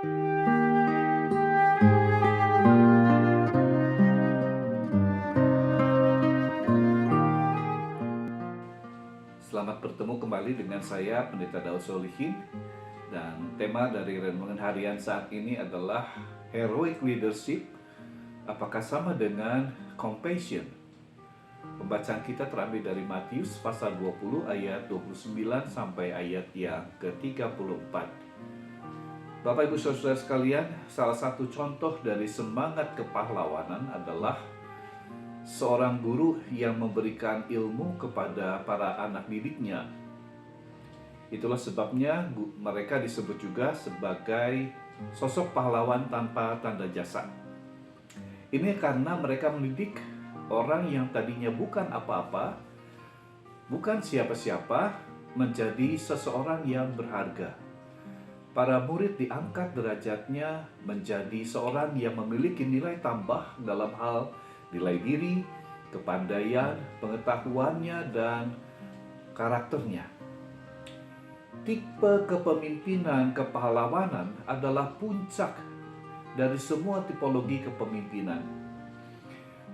Selamat bertemu kembali dengan saya, Pendeta Daud Solihin. Dan tema dari renungan harian saat ini adalah Heroic Leadership, apakah sama dengan Compassion? Pembacaan kita terambil dari Matius pasal 20 ayat 29 sampai ayat yang ke-34. Bapak Ibu Saudara sekalian, salah satu contoh dari semangat kepahlawanan adalah seorang guru yang memberikan ilmu kepada para anak didiknya. Itulah sebabnya mereka disebut juga sebagai sosok pahlawan tanpa tanda jasa. Ini karena mereka mendidik orang yang tadinya bukan apa-apa, bukan siapa-siapa, menjadi seseorang yang berharga. Para murid diangkat derajatnya menjadi seorang yang memiliki nilai tambah dalam hal nilai diri, kepandaian, pengetahuannya, dan karakternya. Tipe kepemimpinan kepahlawanan adalah puncak dari semua tipologi kepemimpinan.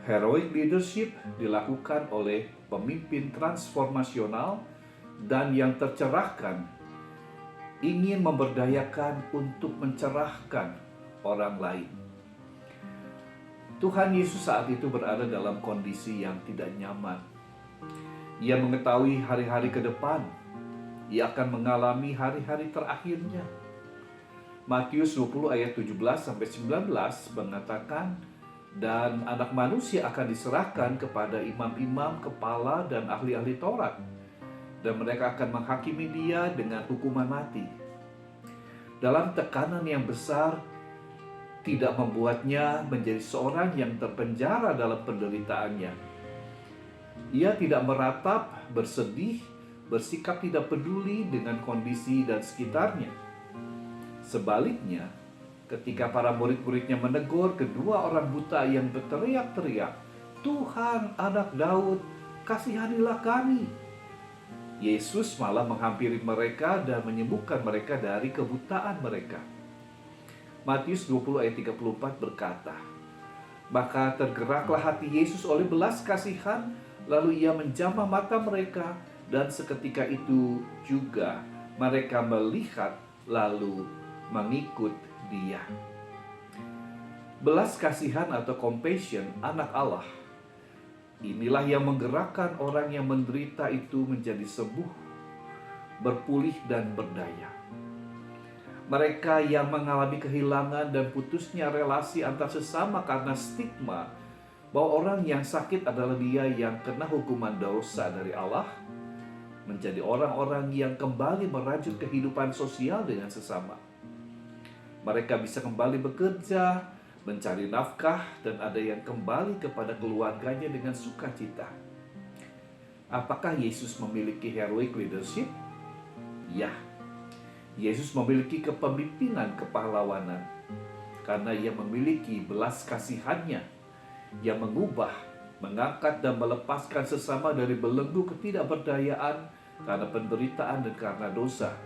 Heroic leadership dilakukan oleh pemimpin transformasional dan yang tercerahkan, ingin memberdayakan untuk mencerahkan orang lain. Tuhan Yesus saat itu berada dalam kondisi yang tidak nyaman. Ia mengetahui hari-hari ke depan, ia akan mengalami hari-hari terakhirnya. Matius 20 ayat 17-19 mengatakan, dan anak manusia akan diserahkan kepada imam-imam, kepala, dan ahli-ahli Taurat, dan mereka akan menghakimi dia dengan hukuman mati. Dalam tekanan yang besar, tidak membuatnya menjadi seorang yang terpenjara dalam penderitaannya. Ia tidak meratap, bersedih, bersikap tidak peduli dengan kondisi dan sekitarnya. Sebaliknya, ketika para murid-muridnya menegur kedua orang buta yang berteriak-teriak, "Tuhan, Anak Daud, kasihanilah kami," Yesus malah menghampiri mereka dan menyembuhkan mereka dari kebutaan mereka. Matius 20 ayat 34 berkata, maka tergeraklah hati Yesus oleh belas kasihan, lalu ia menjamah mata mereka, dan seketika itu juga mereka melihat lalu mengikut dia. Belas kasihan atau compassion anak Allah, inilah yang menggerakkan orang yang menderita itu menjadi sembuh, berpulih dan berdaya. Mereka yang mengalami kehilangan dan putusnya relasi antar sesama karena stigma bahwa orang yang sakit adalah dia yang kena hukuman dosa dari Allah, menjadi orang-orang yang kembali merajut kehidupan sosial dengan sesama. Mereka bisa kembali bekerja, mencari nafkah, dan ada yang kembali kepada keluarganya dengan sukacita. Apakah Yesus memiliki heroic leadership? Ya. Yesus memiliki kepemimpinan kepahlawanan karena ia memiliki belas kasihannya yang mengubah, mengangkat dan melepaskan sesama dari belenggu ketidakberdayaan karena penderitaan dan karena dosa,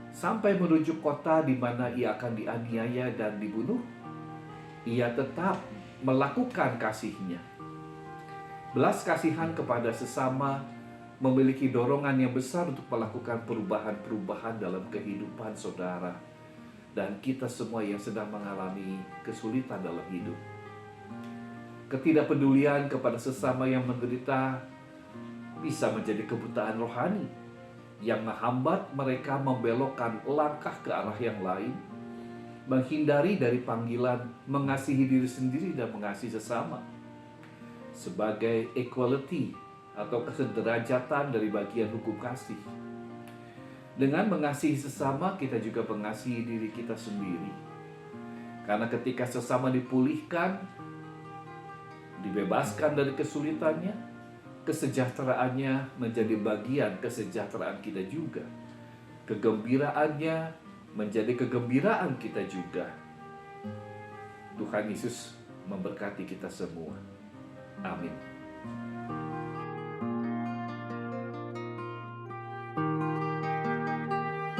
sampai menuju kota di mana ia akan dianiaya dan dibunuh. Ia tetap melakukan kasihnya. Belas kasihan kepada sesama memiliki dorongan yang besar untuk melakukan perubahan-perubahan dalam kehidupan saudara dan kita semua yang sedang mengalami kesulitan dalam hidup. Ketidakpedulian kepada sesama yang menderita bisa menjadi kebutaan rohani yang menghambat mereka membelokkan langkah ke arah yang lain, menghindari dari panggilan mengasihi diri sendiri dan mengasihi sesama sebagai equality atau kesederajatan dari bagian hukum kasih. Dengan mengasihi sesama, kita juga mengasihi diri kita sendiri. Karena ketika sesama dipulihkan, dibebaskan dari kesulitannya, kesejahteraannya menjadi bagian kesejahteraan kita juga. Kegembiraannya menjadi kegembiraan kita juga. Tuhan Yesus memberkati kita semua. Amin.